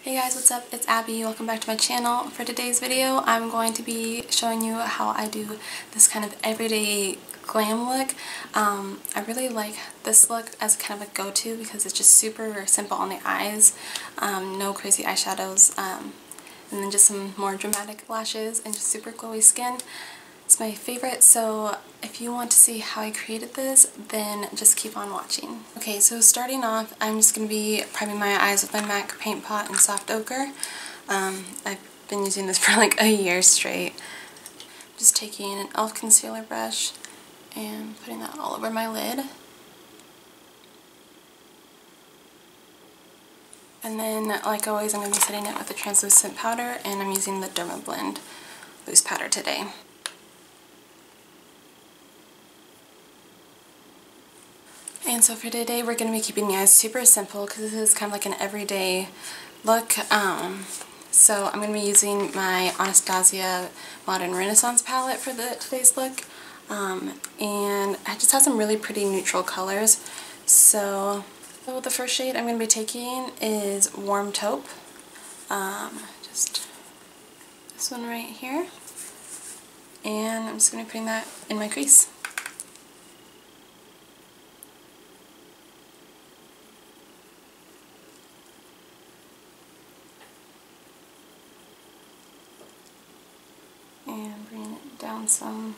Hey guys, what's up? It's Abby. Welcome back to my channel. For today's video, I'm going to be showing you how I do this kind of everyday glam look. I really like this look as kind of a go-to because it's just super simple on the eyes, no crazy eyeshadows, and then just some more dramatic lashes and just super glowy skin. It's my favorite, so if you want to see how I created this, then just keep on watching. Okay, so starting off, I'm just going to be priming my eyes with my MAC Paint Pot in Soft Ochre. I've been using this for like a year straight. Just taking an e.l.f. concealer brush and putting that all over my lid. And then, like always, I'm going to be setting it with a translucent powder, and I'm using the Dermablend loose powder today. And so for today, we're going to be keeping the eyes super simple because this is kind of like an everyday look. So I'm going to be using my Anastasia Modern Renaissance palette for today's look. And it just has some really pretty neutral colors. So the first shade I'm going to be taking is Warm Taupe. Just this one right here. And I'm just going to be putting that in my crease. And bring it down some.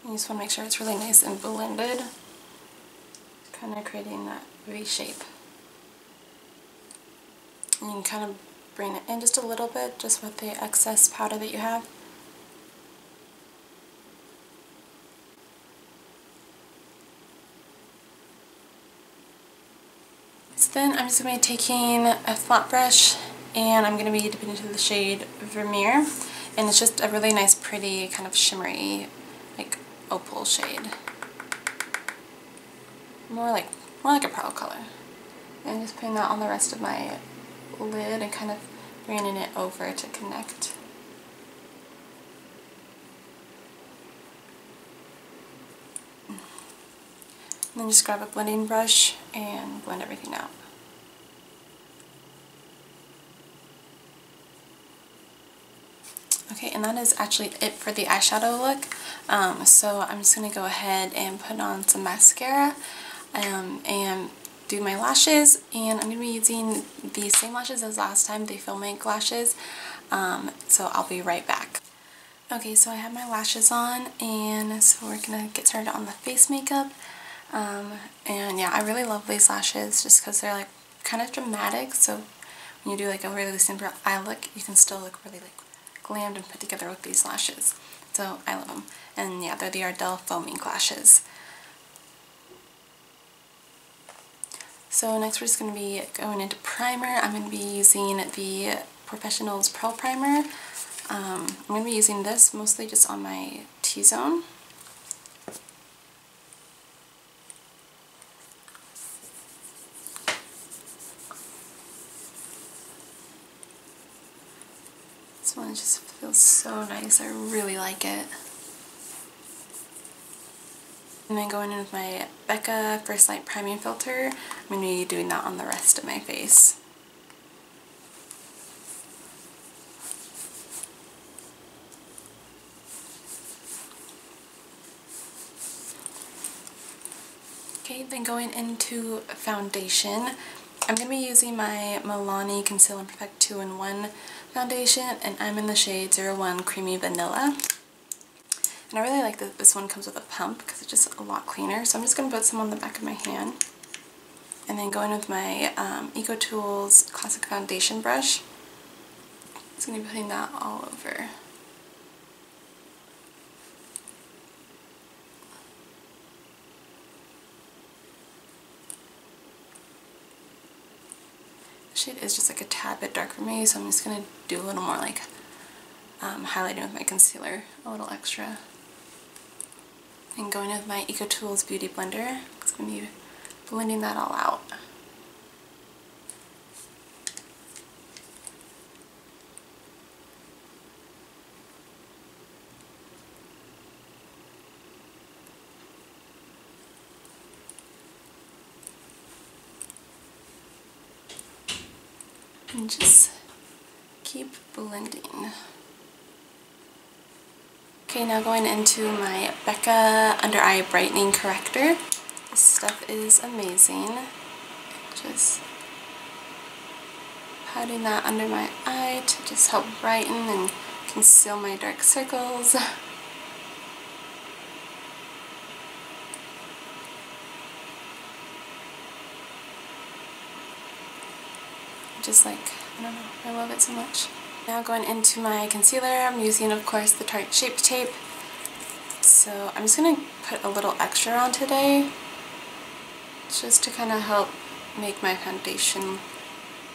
You just want to make sure it's really nice and blended, kind of creating that V shape. And you can kind of bring it in just a little bit, just with the excess powder that you have. So then I'm just going to be taking a flat brush, and I'm going to be dipping into the shade Vermeer, and it's just a really nice, pretty, kind of shimmery, like opal shade. More like a pearl color. And just putting that on the rest of my lid and kind of bringing it over to connect. And then just grab a blending brush and blend everything out. Okay, and that is actually it for the eyeshadow look. So I'm just going to go ahead and put on some mascara and do my lashes. And I'm going to be using the same lashes as last time, the Faux Mink lashes. So I'll be right back. Okay, so I have my lashes on, and so we're going to get started on the face makeup. And yeah, I really love these lashes just because they're like kind of dramatic, so when you do like a really simple eye look, you can still look really like glammed and put together with these lashes. So I love them. And yeah, they're the Ardell Faux Mink lashes. So next we're just going to be going into primer. I'm going to be using the Porefessionals Pearl Primer. I'm going to be using this mostly just on my T-zone. This one just feels so nice. I really like it. And then going in with my Becca First Light Priming Filter, I'm going to be doing that on the rest of my face. Okay, then going into foundation, I'm going to be using my Milani Conceal Perfect 2-in-1 foundation, and I'm in the shade 01 Creamy Vanilla. And I really like that this one comes with a pump because it's just a lot cleaner. So I'm just going to put some on the back of my hand. And then going with my EcoTools Classic Foundation brush. I'm just going to be putting that all over. The shade is just like a tad bit dark for me, so I'm just going to do a little more like highlighting with my concealer, a little extra. And going with my EcoTools Beauty Blender, it's going to be blending that all out. and just keep blending. Okay, now going into my Becca Under Eye Brightening Corrector. This stuff is amazing. Just patting that under my eye to just help brighten and conceal my dark circles. Just like, I don't know, I love it so much. Now going into my concealer, I'm using, of course, the Tarte Shape Tape. So I'm just going to put a little extra on today, just to kind of help make my foundation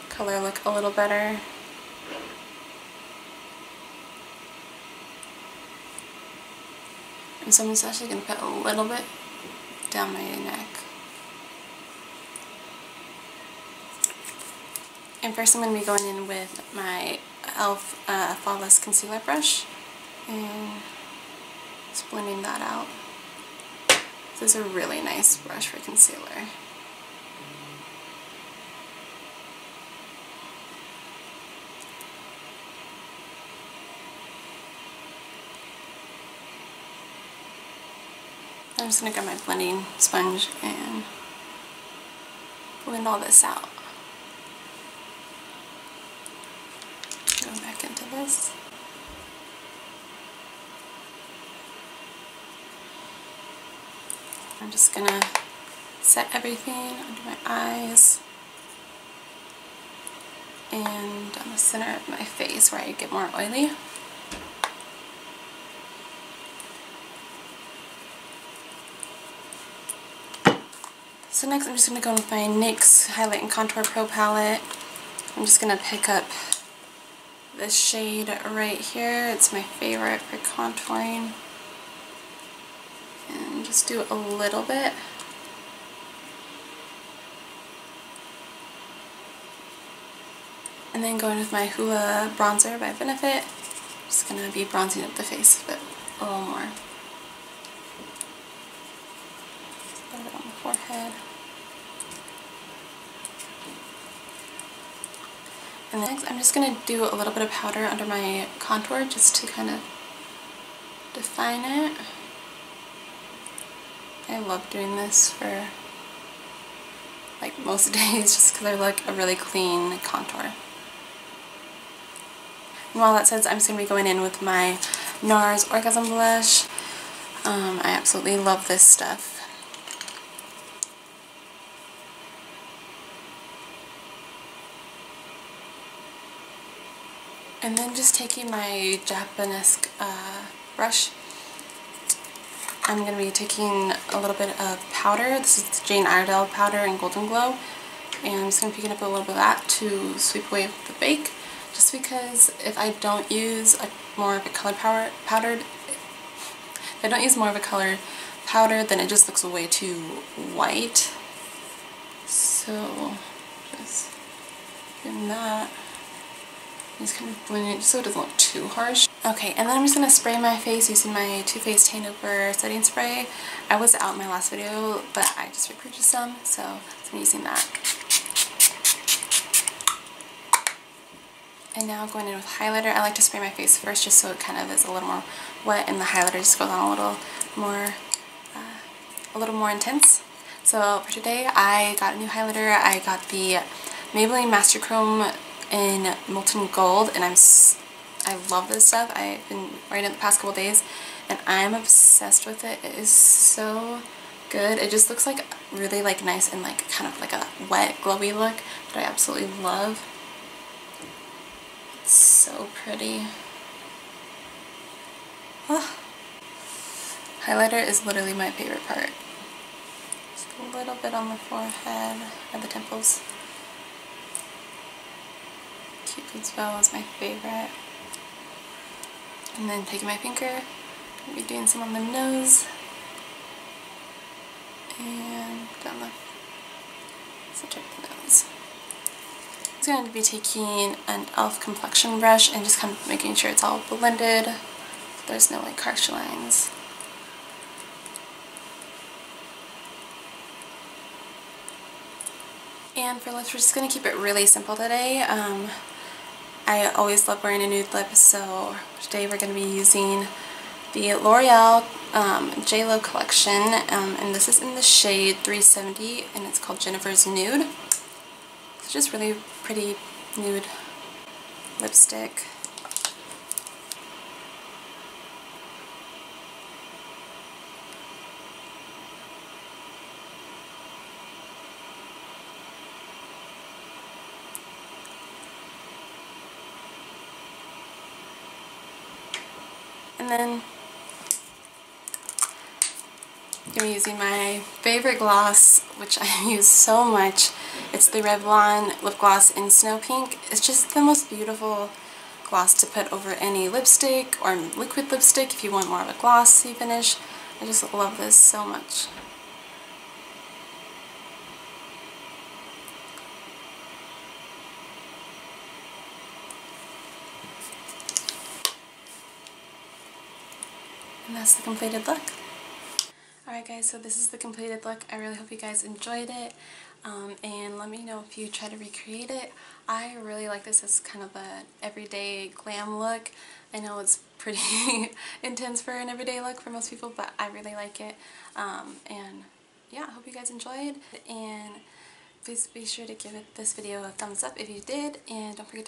color look a little better. And so I'm just actually going to put a little bit down my neck. And first I'm going to be going in with my e.l.f. Flawless Concealer Brush and just blending that out. This is a really nice brush for concealer. I'm just going to grab my blending sponge and blend all this out. Go back into this. I'm just going to set everything under my eyes and down the center of my face where I get more oily. So next I'm just going to go with my NYX Highlight and Contour Pro palette. I'm just going to pick up this shade right here. It's my favorite for contouring. And just do a little bit. And then going with my Hoola bronzer by Benefit. I'm just going to be bronzing up the face a bit, a little more. Just a little bit on the forehead. And then next I'm just going to do a little bit of powder under my contour just to kind of define it. I love doing this for like most days just because I like a really clean contour. And while that says, I'm just going to be going in with my NARS Orgasm Blush. I absolutely love this stuff. And then just taking my Japanese brush, I'm going to be taking a little bit of powder. This is the Jane Ardell powder in Golden Glow. And I'm just going to pick up a little bit of that to sweep away the bake. Just because if I don't use more of a color powder, then it just looks way too white. So just doing that. Just kind of blending it just so it doesn't look too harsh. Okay, and then I'm just going to spray my face using my Too Faced Tan Over Setting Spray. I was out in my last video, but I just repurchased some, so I'm using that. And now going in with highlighter. I like to spray my face first just so it kind of is a little more wet and the highlighter just goes on a little more intense. So for today I got a new highlighter. I got the Maybelline Master Chrome in Molten Gold, and I love this stuff. I've been wearing it the past couple days and I'm obsessed with it. It is so good. It just looks like really like nice and like kind of like a wet glowy look that I absolutely love. It's so pretty. Oh. Highlighter is literally my favorite part. Just a little bit on the forehead and the temples. Cupid's bow is my favorite. And then taking my finger, I'll be doing some on the nose and down the center of the nose. I'm going to be taking an e.l.f. complexion brush and just kind of making sure it's all blended so there's no like harsh lines. And for lips, we're just going to keep it really simple today. I always love wearing a nude lip, so today we're going to be using the L'Oreal JLo collection, and this is in the shade 370, and it's called Jennifer's Nude. It's just really pretty nude lipstick. And then I'm going to be using my favorite gloss, which I use so much. It's the Revlon lip gloss in Snow Pink. It's just the most beautiful gloss to put over any lipstick or liquid lipstick if you want more of a glossy finish. I just love this so much. And that's the completed look. Alright guys, so this is the completed look. I really hope you guys enjoyed it, and let me know if you try to recreate it. I really like this as kind of an everyday glam look. I know it's pretty intense for an everyday look for most people, but I really like it. And yeah, I hope you guys enjoyed, and please be sure to give this video a thumbs up if you did, and don't forget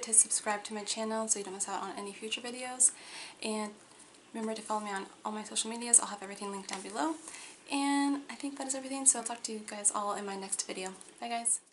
to subscribe to my channel so you don't miss out on any future videos. And remember to follow me on all my social medias. I'll have everything linked down below. And I think that is everything, so I'll talk to you guys all in my next video. Bye guys!